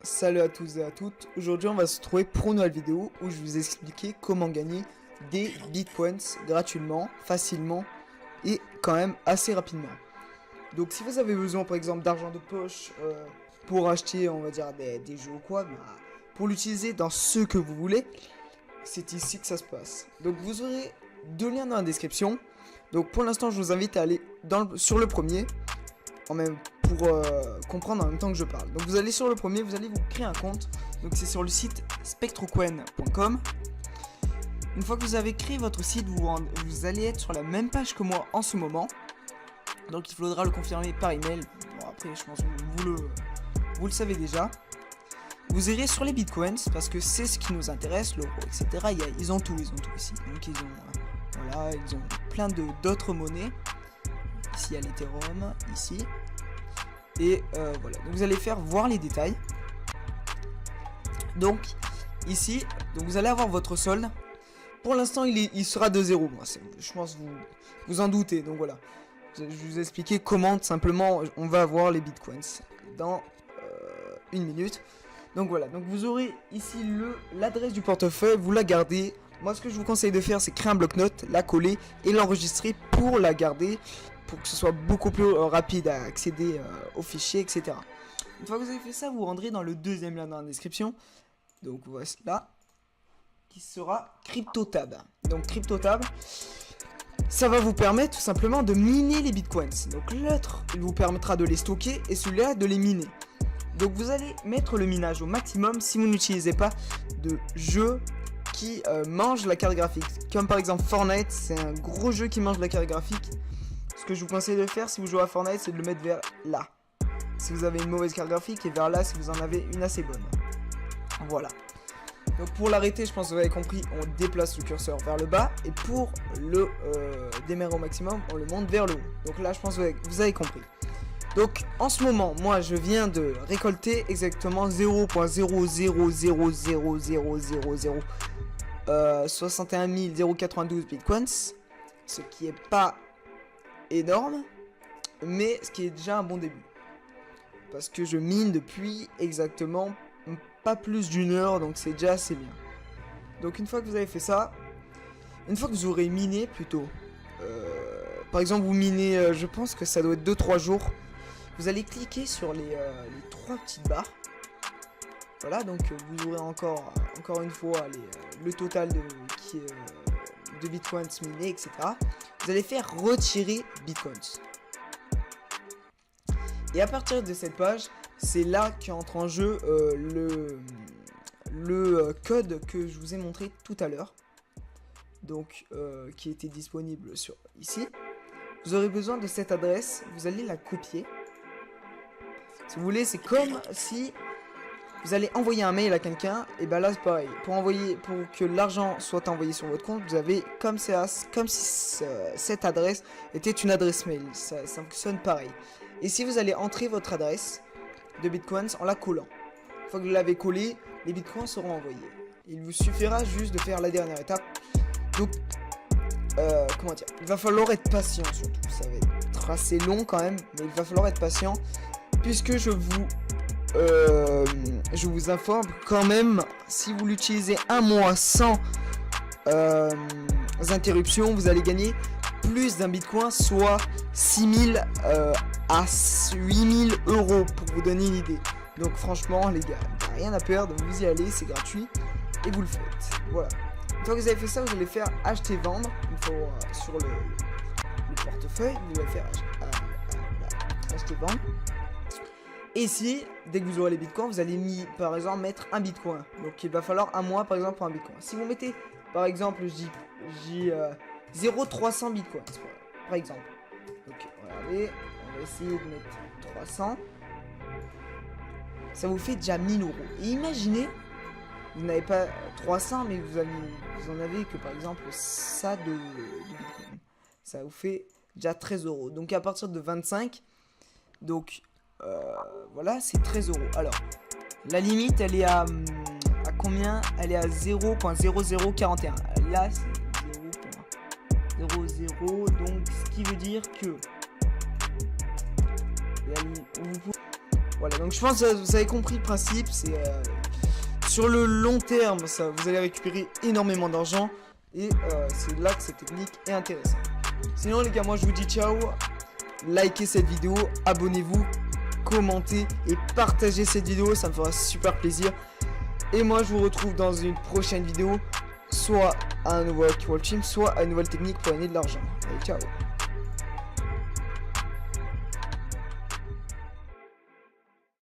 Salut à tous et à toutes. Aujourd'hui on va se retrouver pour une nouvelle vidéo où je vais vous expliquer comment gagner des bitcoins gratuitement, facilement et quand même assez rapidement. Donc si vous avez besoin par exemple d'argent de poche pour acheter on va dire des jeux ou quoi, pour l'utiliser dans ce que vous voulez, c'est ici que ça se passe. Donc vous aurez deux liens dans la description. Donc pour l'instant je vous invite à aller sur le premier en même pour comprendre en même temps que je parle. Donc vous allez sur le premier, vous allez vous créer un compte. Donc c'est sur le site spectrocoin.com. Une fois que vous avez créé votre site, vous allez être sur la même page que moi en ce moment. Donc il faudra le confirmer par email. Bon après je pense que vous le savez déjà. Vous irez sur les bitcoins parce que c'est ce qui nous intéresse, l'euro, etc. Ils ont tout ici. Donc ils ont plein d'autres monnaies. Ici il y a l'Ethereum, ici. Et voilà, donc vous allez faire voir les détails. Donc ici, donc vous allez avoir votre solde. Pour l'instant il sera de 0. Moi, je pense que vous en doutez. Donc voilà, je vous ai expliqué comment simplement on va avoir les bitcoins dans une minute. Donc voilà, donc vous aurez ici l'adresse du portefeuille, vous la gardez. Moi ce que je vous conseille de faire, c'est créer un bloc-notes, la coller et l'enregistrer pour la garder, pour que ce soit beaucoup plus rapide à accéder aux fichiers, etc. Une fois que vous avez fait ça, vous rendrez dans le deuxième lien dans la description. Donc voici là, qui sera CryptoTab. Donc CryptoTab, ça va vous permettre tout simplement de miner les bitcoins. Donc l'autre, il vous permettra de les stocker et celui-là de les miner. Donc vous allez mettre le minage au maximum si vous n'utilisez pas de jeu qui mange la carte graphique. Comme par exemple Fortnite, c'est un gros jeu qui mange la carte graphique. Ce que je vous conseille de faire si vous jouez à Fortnite, c'est de le mettre vers là. Si vous avez une mauvaise carte graphique, et vers là si vous en avez une assez bonne. Voilà. Donc pour l'arrêter, je pense que vous avez compris, on déplace le curseur vers le bas. Et pour le démarrer au maximum, on le monte vers le haut. Donc là, je pense que vous avez compris. Donc en ce moment, moi je viens de récolter exactement 0.0000061 092 bitcoins. Ce qui est pas énorme, mais ce qui est déjà un bon début. Parce que je mine depuis exactement pas plus d'une heure, donc c'est déjà assez bien. Donc une fois que vous avez fait ça, une fois que vous aurez miné plutôt, par exemple vous minez, je pense que ça doit être 2-3 jours, vous allez cliquer sur les 3 petites barres. Voilà, donc vous aurez encore une fois le total de bitcoins minés, etc. Vous allez faire retirer bitcoins. Et à partir de cette page, c'est là qu'entre en jeu le code que je vous ai montré tout à l'heure. Donc qui était disponible ici. Vous aurez besoin de cette adresse, vous allez la copier. Si vous voulez, c'est comme si vous allez envoyer un mail à quelqu'un, et ben là c'est pareil. Pour que l'argent soit envoyé sur votre compte, vous avez comme si cette adresse était une adresse mail. Ça fonctionne pareil. Et si vous allez entrer votre adresse de bitcoins en la collant, une fois que vous l'avez collé, les bitcoins seront envoyés. Il vous suffira juste de faire la dernière étape. Donc, comment dire, il va falloir être patient surtout. Ça va être assez long quand même, mais il va falloir être patient puisque je vous informe quand même, si vous l'utilisez un mois sans interruption, vous allez gagner plus d'un bitcoin, soit 6000 à 8000 euros pour vous donner une idée. Donc franchement les gars, rien à perdre, vous y allez, c'est gratuit et vous le faites. Voilà. Une fois que vous avez fait ça, vous allez faire acheter vendre. Il faut sur le portefeuille, vous allez faire acheter vendre. Et ici, dès que vous aurez les bitcoins, vous allez par exemple mettre un bitcoin. Donc il va falloir un mois par exemple pour un bitcoin. Si vous mettez par exemple, je dis 0,300 bitcoins par exemple. Donc regardez, on va essayer de mettre 300. Ça vous fait déjà 1000 euros. Et imaginez, vous n'avez pas 300, mais vous en avez que par exemple ça de bitcoin. Ça vous fait déjà 13 euros. Donc à partir de 25, donc voilà, c'est 13 euros. Alors, la limite, elle est à combien? Elle est à 0.0041. Là, c'est 0.00. Donc, ce qui veut dire que Voilà, donc je pense que vous avez compris le principe. C'est sur le long terme, ça, vous allez récupérer énormément d'argent. Et c'est là que cette technique est intéressante. Sinon les gars, moi je vous dis ciao. Likez cette vidéo, abonnez-vous, commentez et partagez cette vidéo, ça me fera super plaisir. Et moi je vous retrouve dans une prochaine vidéo, soit à un nouveau Hack World Team, soit à une nouvelle technique pour gagner de l'argent. Allez, ciao.